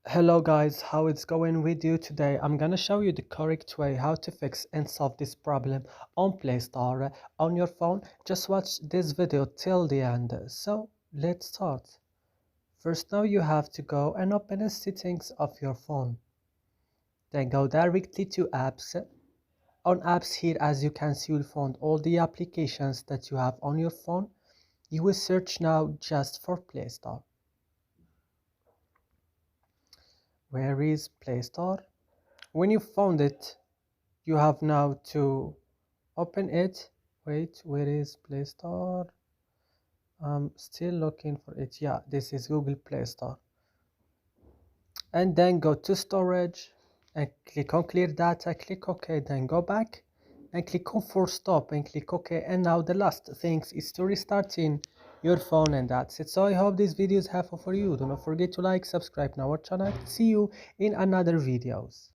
Hello guys, how it's going with you today? I'm gonna show you the correct way how to fix and solve this problem on Play Store on your phone. Just watch this video till the end. So let's start. First, now you have to go and open the settings of your phone. Then go directly to apps. On apps here, as you can see, you'll find all the applications that you have on your phone. You will search now just for Play Store. Where is Play Store? When you found it, you have now to open it. Wait, where is Play Store? I'm still looking for it. Yeah, this is Google Play Store. And then go to storage and click on clear data, click OK, then go back and click on force stop and click OK. And now the last thing is to restarting your phone, and that's it. So I hope this video is helpful for you. Do not forget to like, subscribe to our channel. See you in another videos.